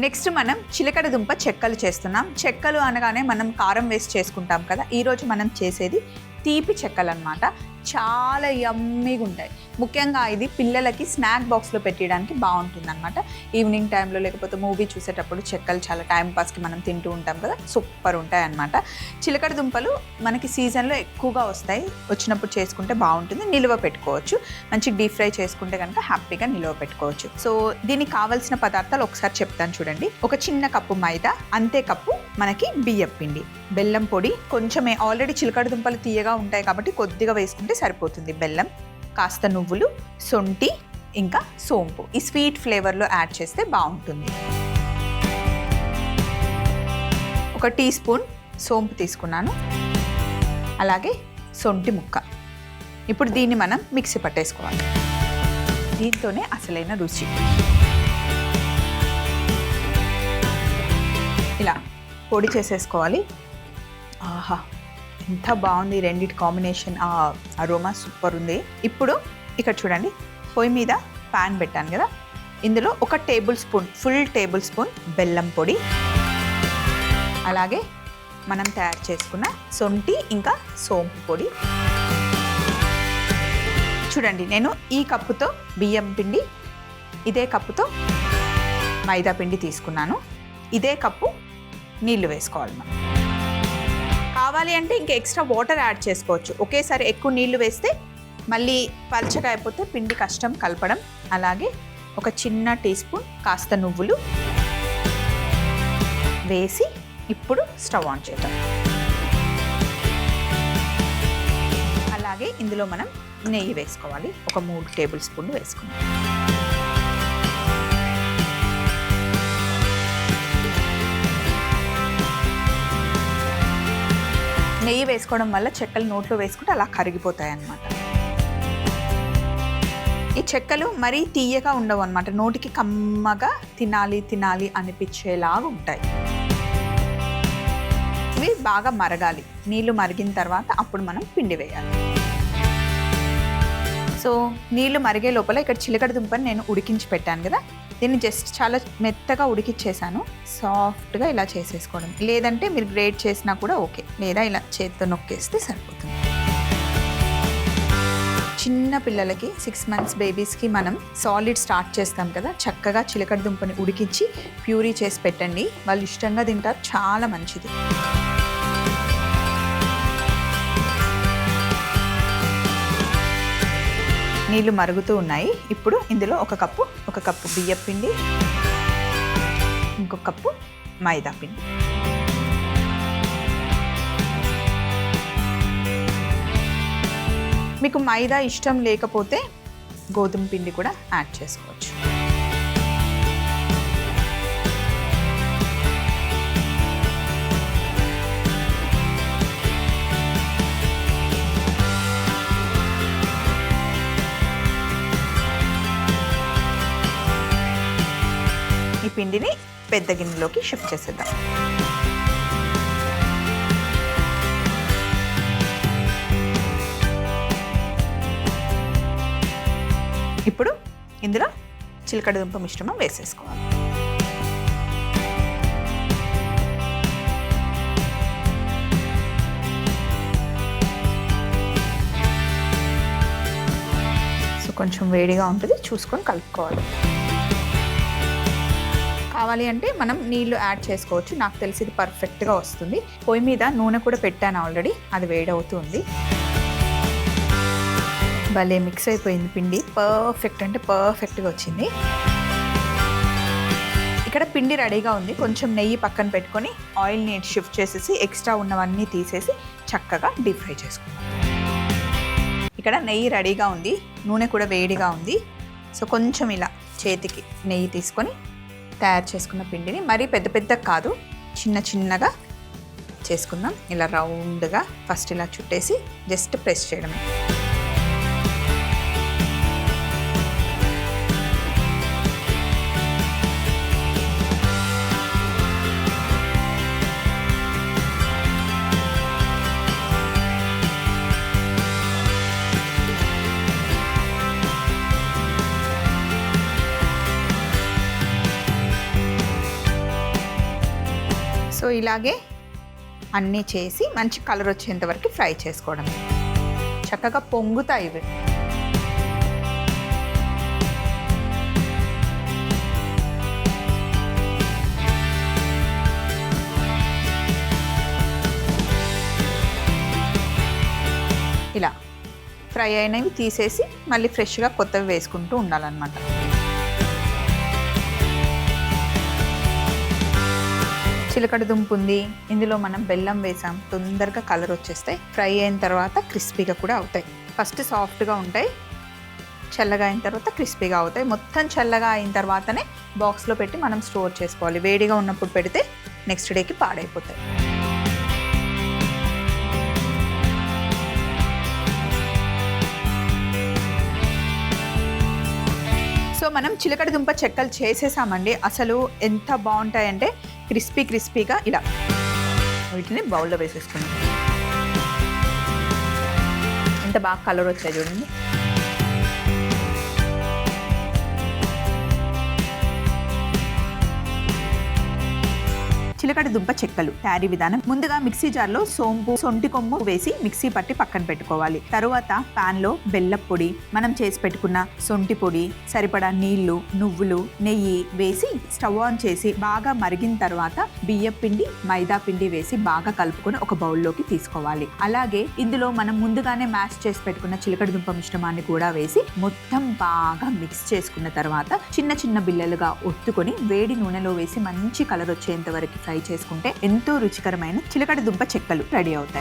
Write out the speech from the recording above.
Next మనం చిలకడ దుంప చెక్కలు చేస్తున్నాం. చెక్కలు అనగానే మనం కారం వేసి చేసుకుంటాం కదా. ఈరోజు మనం చేసేది తీపి చెక్కలు అన్నమాట. చాలా యమ్మీగా ఉంటాయి. ముఖ్యంగా ఇది పిల్లలకి స్నాక్ బాక్స్లో పెట్టడానికి బాగుంటుంది అనమాట. ఈవినింగ్ టైంలో లేకపోతే మూవీ చూసేటప్పుడు చెక్కలు చాలా టైం పాస్కి మనం తింటూ ఉంటాం కదా, సూపర్ ఉంటాయి అన్నమాట. చిలకడ దుంపలు మనకి సీజన్లో ఎక్కువగా వస్తాయి. వచ్చినప్పుడు చేసుకుంటే బాగుంటుంది. నిలువ పెట్టుకోవచ్చు. మంచి డీప్ ఫ్రై చేసుకుంటే కనుక హ్యాపీగా నిలువ పెట్టుకోవచ్చు. సో దీనికి కావాల్సిన పదార్థాలు ఒకసారి చెప్తాను చూడండి. ఒక చిన్న కప్పు మైదా, అంతే కప్పు మనకి బియ్యం పిండి, బెల్లం పొడి కొంచెమే, ఆల్రెడీ చిలకడ దుంపలు తీయగా ఉంటాయి కాబట్టి కొద్దిగా వేసుకుంటే సరిపోతుంది. బెల్లం, కాస్త నువ్వులు, సొంటి, ఇంకా సోంపు. ఈ స్వీట్ ఫ్లేవర్లో యాడ్ చేస్తే బాగుంటుంది. ఒక టీ స్పూన్ సోంపు తీసుకున్నాను, అలాగే సొంటి ముక్క. ఇప్పుడు దీన్ని మనం మిక్సీ పట్టేసుకోవాలి. దీంతోనే అసలైన రుచి. ఇలా పొడి చేసేసుకోవాలి. ఆహా, ఎంత బాగుంది రెండిటి కాంబినేషన్. ఆ అరోమా సూపర్ ఉంది. ఇప్పుడు ఇక్కడ చూడండి, పొయ్యి మీద ప్యాన్ పెట్టాను కదా, ఇందులో ఒక table spoon, full table spoon బెల్లం పొడి, అలాగే మనం తయారు చేసుకున్న సొంటి ఇంకా సోంపు పొడి. చూడండి, నేను ఈ కప్పుతో బియ్యం పిండి, ఇదే కప్పుతో మైదా పిండి తీసుకున్నాను. ఇదే కప్పు నీళ్లు వేసుకోవాలి. మనం కావాలి అంటే ఇంకా ఎక్స్ట్రా వాటర్ యాడ్ చేసుకోవచ్చు. ఒకేసారి ఎక్కువ నీళ్లు వేస్తే మళ్ళీ పల్చగా అయిపోతే పిండి కష్టం కలపడం. అలాగే ఒక చిన్న టీ స్పూన్ కాస్త నువ్వులు వేసి ఇప్పుడు స్టవ్ ఆన్ చేద్దాం. అలాగే ఇందులో మనం నెయ్యి వేసుకోవాలి. ఒక 3 టేబుల్ స్పూన్లు వేసుకుందాం. నెయ్యి వేసుకోవడం వల్ల చెక్కలు నోట్లో వేసుకుంటే అలా కరిగిపోతాయి అన్నమాట. ఈ చెక్కలు మరీ తీయగా ఉండవు అన్నమాట. నోటికి కమ్మగా తినాలి తినాలి అనిపించేలాగా ఉంటాయి. ఇవి బాగా మరగాలి. నీళ్లు మరిగిన తర్వాత అప్పుడు మనం పిండి వేయాలి. సో నీళ్లు మరిగే లోపల ఇక్కడ చిలకడ దుంపని నేను ఉడికించి పెట్టాను కదా, దీన్ని జస్ట్ చాలా మెత్తగా ఉడికిచ్చేసాను. సాఫ్ట్గా ఇలా చేసేసుకోవడం. లేదంటే మీరు గ్రేట్ చేసినా కూడా ఓకే, లేదా ఇలా చేతితో నొక్కేస్తే సరిపోతుంది. చిన్న పిల్లలకి 6 months బేబీస్కి మనం సాలిడ్ స్టార్ట్ చేస్తాం కదా, చక్కగా చిలకడ దుంపని ఉడికించి ప్యూరీ చేసి పెట్టండి. వాళ్ళు ఇష్టంగా తింటారు. చాలా మంచిది. నీళ్లు మరుగుతూ ఉన్నాయి. ఇప్పుడు ఇందులో ఒక కప్పు బియ్యం పిండి, ఇంకొక కప్పు మైదా పిండి. మీకు మైదా ఇష్టం లేకపోతే గోధుమ పిండి కూడా యాడ్ చేసుకోవచ్చు. ఈ పిండిని పెద్ద గిన్నెలోకి షిఫ్ట్ చేసేద్దాం. ఇప్పుడు ఇందులో చిలకడ దుంప మిశ్రమం వేసేసుకోవాలి. సో కొంచెం వేడిగా ఉంటుంది, చూసుకొని కలుపుకోవాలి. కావాలి అంటే మనం నీళ్లు యాడ్ చేసుకోవచ్చు. నాకు తెలిసి ఇది పర్ఫెక్ట్గా వస్తుంది. పొయ్యి మీద నూనె కూడా పెట్టాను ఆల్రెడీ, అది వేడవుతుంది. భలే మిక్స్ అయిపోయింది పిండి. పర్ఫెక్ట్ అంటే పర్ఫెక్ట్గా వచ్చింది. ఇక్కడ పిండి రెడీగా ఉంది. కొంచెం నెయ్యి పక్కన పెట్టుకొని ఆయిల్ని షిఫ్ట్ చేసేసి ఎక్స్ట్రా ఉన్నవన్నీ తీసేసి చక్కగా డీప్ ఫ్రై చేసుకుందాం. ఇక్కడ నెయ్యి రెడీగా ఉంది, నూనె కూడా వేడిగా ఉంది. సో కొంచెం ఇలా చేతికి నెయ్యి తీసుకొని తయారు చేసుకున్న పిండిని మరీ పెద్ద పెద్ద కాదు, చిన్న చిన్నగా చేసుకుందాం. ఇలా రౌండ్గా ఫస్ట్ ఇలా చుట్టేసి జస్ట్ ప్రెస్ చేయడమే. సో ఇలాగే అన్నీ చేసి మంచి కలర్ వచ్చేంత వరకు ఫ్రై చేసుకోవడం. చక్కగా పొంగుతాయి ఇవి. ఇలా ఫ్రై అయినవి తీసేసి మళ్ళీ ఫ్రెష్గా కొత్తవి వేసుకుంటూ ఉండాలన్నమాట. చిలకడ దుంపు ఉంది, ఇందులో మనం బెల్లం వేసాం, తొందరగా కలర్ వచ్చేస్తాయి. ఫ్రై అయిన తర్వాత క్రిస్పీగా కూడా అవుతాయి. ఫస్ట్ సాఫ్ట్గా ఉంటాయి, చల్లగా అయిన తర్వాత క్రిస్పీగా అవుతాయి. మొత్తం చల్లగా అయిన తర్వాతనే బాక్స్లో పెట్టి మనం స్టోర్ చేసుకోవాలి. వేడిగా ఉన్నప్పుడు పెడితే నెక్స్ట్ డేకి పాడైపోతాయి. సో మనం చిలకడ దుంప చెక్కలు చేసేసామండి. అసలు ఎంత బాగుంటాయంటే క్రిస్పీగా ఇలా. వీటిని బౌల్లో వేసేసుకున్నాం. ఎంత బాగా కలర్ వచ్చాయి చూడండి. చిలకడ దుంప చెక్కలు తయారీ విధానం. ముందుగా మిక్సీ జార్లో సోంపు, సొంటి కొమ్ము వేసి మిక్సీ పట్టి పక్కన పెట్టుకోవాలి. తరువాత పాన్ లో బెల్లం పొడి, మనం చేసి పెట్టుకున్న సొంటి పొడి, సరిపడా నీళ్లు, నువ్వులు, నెయ్యి వేసి స్టవ్ ఆన్ చేసి బాగా మరిగిన తర్వాత బియ్యం పిండి, మైదా పిండి వేసి బాగా కలుపుకొని ఒక బౌల్లోకి తీసుకోవాలి. అలాగే ఇందులో మనం ముందుగానే మ్యాష్ చేసి పెట్టుకున్న చిలకడ దుంప మిశ్రమాన్ని కూడా వేసి మొత్తం బాగా మిక్స్ చేసుకున్న తర్వాత చిన్న చిన్న బిళ్ళలుగా ఒత్తుకొని వేడి నూనెలో వేసి మంచి కలర్ వచ్చేంత వరకు ఫ్రై చేసుకుంటే ఎంతో రుచికరమైన చిలకడ దుంప చెక్కలు రెడీ అవుతాయి.